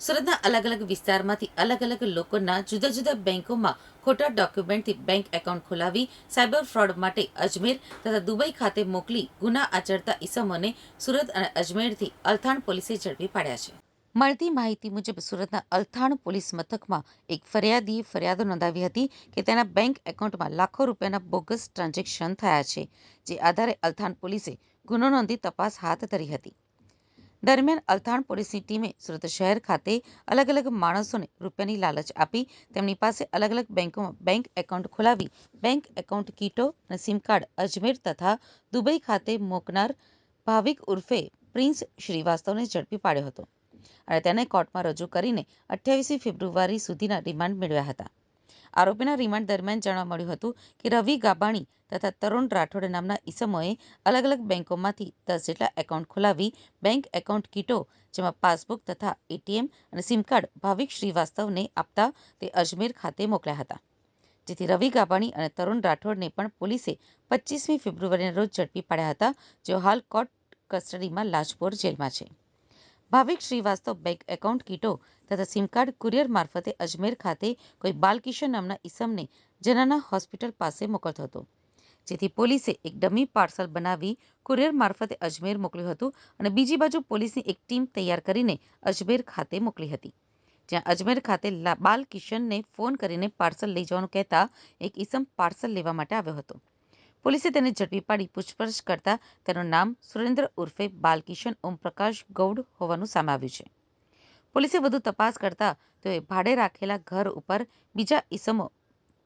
સુરતના અલગ અલગ વિસ્તારમાંથી અલગ અલગ લોકોના જુદા જુદા બેંકોમાં ખોટા ડોક્યુમેન્ટથી બેંક એકાઉન્ટ ખોલાવી સાયબર ફ્રોડ માટે અજમેર તથા દુબઈ ખાતે મોકલી ગુના આચરતા ઈસમોને સુરત અને અજમેરથી અલથાણ પોલીસે ઝડપી પાડ્યા છે. મળતી માહિતી મુજબ સુરતના અલથાણ પોલીસ મથકમાં એક ફરિયાદીએ ફરિયાદો નોંધાવી હતી કે તેના બેંક એકાઉન્ટમાં લાખો રૂપિયાના બોગસ ટ્રાન્ઝેક્શન થયા છે. જે આધારે અલથાણ પોલીસે ગુનો નોંધી તપાસ હાથ ધરી હતી. દરમિયાન અલથાણ પોલીસની ટીમે સુરત શહેર ખાતે અલગ અલગ માણસોને રૂપિયાની લાલચ આપી તેમની પાસે અલગ અલગ બેંકોમાં બેંક એકાઉન્ટ ખોલાવી બેંક એકાઉન્ટ કીટો અને સિમ કાર્ડ અજમેર તથા દુબઈ ખાતે મોકનાર ભાવિક ઉર્ફે પ્રિન્સ શ્રીવાસ્તવને ઝડપી પાડ્યો હતો અને તેને કોર્ટમાં રજૂ કરીને 28 ફેબ્રુઆરી સુધીના રિમાન્ડ મેળવ્યા હતા. આરોપીના રિમાન્ડ દરમિયાન જાણવા મળ્યું હતું કે રવિ ગાબાણી તથા તરુણ રાઠોડ નામના ઈસમોએ અલગ અલગ બેંકોમાંથી 10 જેટલા એકાઉન્ટ ખોલાવી બેંક એકાઉન્ટ કીટો જેમાં પાસબુક તથા એટીએમ અને સિમ કાર્ડ ભાવિક શ્રીવાસ્તવને આપતા તે અજમેર ખાતે મોકલ્યા હતા. જેથી રવિ ગાબાણી અને તરુણ રાઠોડને પણ પોલીસે 25મી ફેબ્રુઆરીના રોજ ઝડપી પાડ્યા હતા, જેઓ હાલ કોર્ટ કસ્ટડીમાં લાજપોર જેલમાં છે. ભાવિક શ્રીવાસ્તવ બેંક એકાઉન્ટ કીટો તથા સિમ કાર્ડ કુરિયર મારફતે અજમેર ખાતે કોઈ બાલકિશન નામના ઈસમને જનાના હોસ્પિટલ પાસે મોકલતો હતો. જેથી પોલીસે એક ડમી પાર્સલ બનાવી કુરિયર મારફતે અજમેર મોકલ્યું હતું અને બીજી બાજુ પોલીસની એક ટીમ તૈયાર કરીને અજમેર ખાતે મોકલી હતી. જ્યાં અજમેર ખાતે બાલકિશનને ફોન કરીને પાર્સલ લઈ જવાનું કહેતા એક ઈસમ પાર્સલ લેવા માટે આવ્યો હતો. પોલીસે તેને ઝડપી પાડી પૂછપરછ કરતા તેનું નામ સુરેન્દ્ર ઉર્ફે બાલકિશન ઓમપ્રકાશ ગૌડ હોવાનું સામે આવ્યું છે. પોલીસે વધુ તપાસ કરતા તેઓએ ભાડે રાખેલા ઘર ઉપર બીજા ઈસમો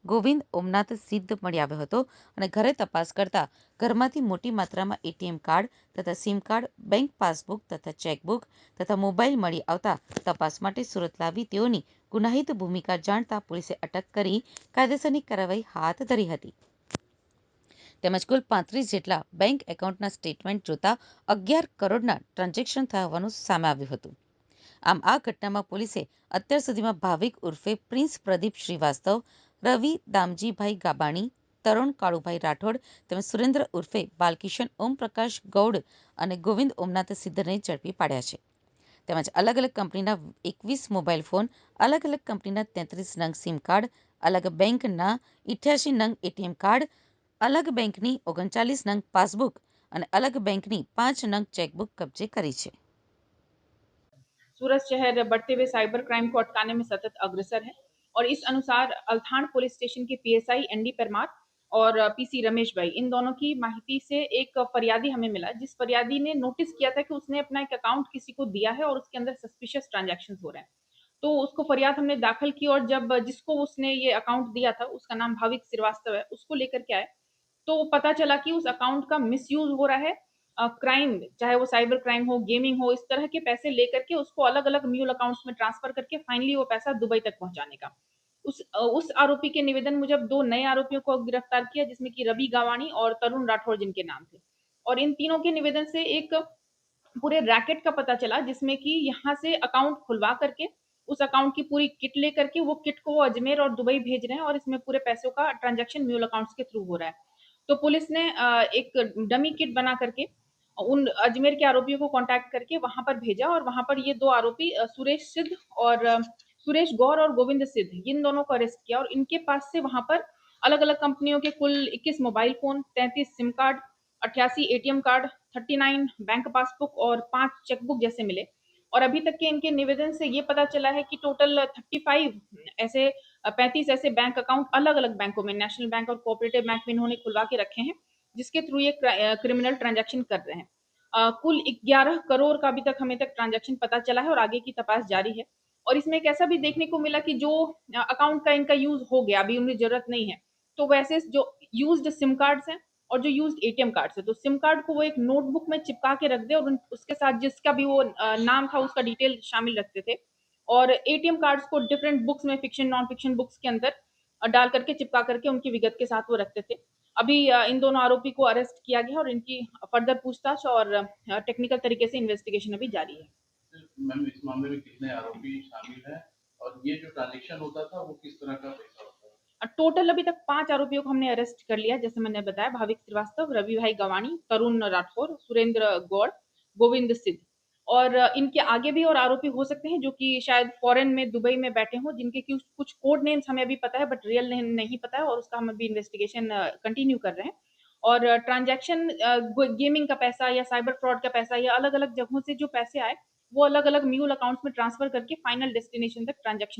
ગોવિંદ ઓમનાથ સિદ્ધ મળી આવ્યો હતો અને ઘરે તપાસ કરતા ઘરમાંથી મોટી માત્રામાં એટીએમ કાર્ડ તથા સિમ કાર્ડ, બેંક પાસબુક તથા ચેકબુક તથા મોબાઈલ મળી આવતા તપાસ માટે સુરત લાવી તેઓની ગુનાહિત ભૂમિકા જાણતા પોલીસે અટક કરી કાયદેસરની કાર્યવાહી હાથ ધરી હતી. તેમજ કુલ 35 જેટલા બેંક એકાઉન્ટના સ્ટેટમેન્ટ જોતા 11 કરોડના ટ્રાન્ઝેક્શન થયા હોવાનું સામે આવ્યું હતું. આમ આ ઘટનામાં પોલીસે અત્યાર સુધીમાં ભાવિક ઉર્ફે પ્રિન્સ પ્રદીપ શ્રીવાસ્તવ, રવિ દામજીભાઈ ગાબાણી, તરુણ કાળુભાઈ રાઠોડ તેમજ સુરેન્દ્ર ઉર્ફે બાલકિશન ઓમપ્રકાશ ગૌડ અને ગોવિંદ ઓમનાથ સિદ્ધને ઝડપી પાડ્યા છે. તેમજ અલગ અલગ કંપનીના 21 મોબાઈલ ફોન, અલગ અલગ કંપનીના 33 નંગ સિમ કાર્ડ, અલગ બેંકના 88 નંગ એટીએમ કાર્ડ, અલગ બેંકની 39 નંગ પાસબુક અને અલગ બેંકની 5 નંગ चेकबुक कब्जे करी છે. सूरत शहर बढ़ते हुए साइबर क्राइम को अटकाने में सतत अग्रसर है और इस अनुसार अल्थाण पुलिस स्टेशन के पीएसआई एनडी परमार और पीसी रमेश भाई, इन दोनों की माहिती से एक फरियादी हमें मिला, जिस फरियादी ने नोटिस किया था कि उसने अपना एक अकाउंट किसी को दिया है और उसके अंदर सस्पिशियस ट्रांजैक्शन हो रहे हैं. तो उसको फरियाद हमने दाखिल की और जब जिसको उसने ये अकाउंट दिया था, उसका नाम भाविक श्रीवास्तव है, उसको लेकर के आए तो पता चला कि उस अकाउंट का मिसयूज हो रहा है. क्राइम, चाहे वो साइबर क्राइम हो, गेमिंग हो, इस तरह के पैसे लेकर के उसको अलग अलग म्यूल अकाउंट्स में ट्रांसफर करके फाइनली वो पैसा दुबई तक पहुंचाने का. उस आरोपी के निवेदन मुजब 2 नए आरोपियों को गिरफ्तार किया, जिसमें कि रवि गावाणी और तरुण राठौड़ जिनके नाम थे. और इन तीनों के निवेदन से एक पूरे रैकेट का पता चला, जिसमें कि यहाँ से अकाउंट खुलवा करके उस अकाउंट की पूरी किट लेकर के वो किट को वो अजमेर और दुबई भेज रहे हैं और इसमें पूरे पैसों का ट्रांजैक्शन म्यूल अकाउंट्स के थ्रू हो रहा है. तो पुलिस ने एक डमी किट बना करके उन अजमेर के आरोपियों को कांटेक्ट करके वहां पर भेजा और वहां पर ये 2 आरोपी सुरेश सिद्ध और सुरेश गौर और गोविंद सिद्ध, इन दोनों को अरेस्ट किया और इनके पास से वहां पर अलग अलग कंपनियों के कुल 21 mobile phone, 33 SIM card, 88 ATM card, 39 bank passbook और 5 चेकबुक जैसे मिले. और अभी तक के इनके निवेदन से ये पता चला है कि टोटल 35 ऐसे बैंक अकाउंट अलग अलग बैंकों में, नेशनल बैंक और कोऑपरेटिव बैंक में इन्होंने खुलवा के रखे हैं, जिसके थ्रू ये क्रिमिनल ट्रांजैक्शन कर रहे हैं. कुल 11 करोड़ का अभी तक हमें तक ट्रांजैक्शन पता चला है और आगे की तपास जारी है. और इसमें एक ऐसा भी देखने को मिला कि जो अकाउंट का इनका यूज हो गया, अभी उन्हें जरूरत नहीं है, तो वैसे जो यूज्ड सिम कार्ड्स हैं और जो यूज्ड एटीएम कार्ड्स है, तो सिम कार्ड को वो एक नोटबुक में चिपका के रख दे और उसके साथ जिसका भी वो नाम था उसका डिटेल शामिल रखते थे. और एटीएम कार्ड्स को डिफरेंट बुक्स में, फिक्शन नॉन फिक्शन बुक्स के अंदर डाल करके चिपका करके उनकी विगत के साथ वो रखते थे. अभी इन दोनों आरोपी को अरेस्ट किया गया और इनकी फर्दर पूछताछ और टेक्निकल तरीके से इन्वेस्टिगेशन अभी जारी है. मैम, इस मामले में कितने आरोपी शामिल हैं और ये जो ट्रांजैक्शन होता था वो किस तरह का पैसा होता है? टोटल अभी तक 5 आरोपियों को हमने अरेस्ट कर लिया, जैसे मैंने बताया, भाविक श्रीवास्तव, रवि भाई गवाणी, तरुण राठौर, सुरेंद्र गौड़, गोविंद सिद्ध. और इनके आगे भी और आरोपी हो सकते हैं जो कि शायद फॉरेन में दुबई में बैठे हों, जिनके कुछ कुछ कोड नेम्स हमें अभी पता है बट रियल नेम नहीं पता है, और उसका हम अभी इन्वेस्टिगेशन कंटिन्यू कर रहे हैं। और ट्रांजैक्शन गेमिंग का पैसा या साइबर फ्रॉड का पैसा या अलग अलग जगहों से जो पैसे आए वो अलग अलग म्यूल अकाउंट्स में ट्रांसफर करके फाइनल डेस्टिनेशन तक ट्रांजैक्शन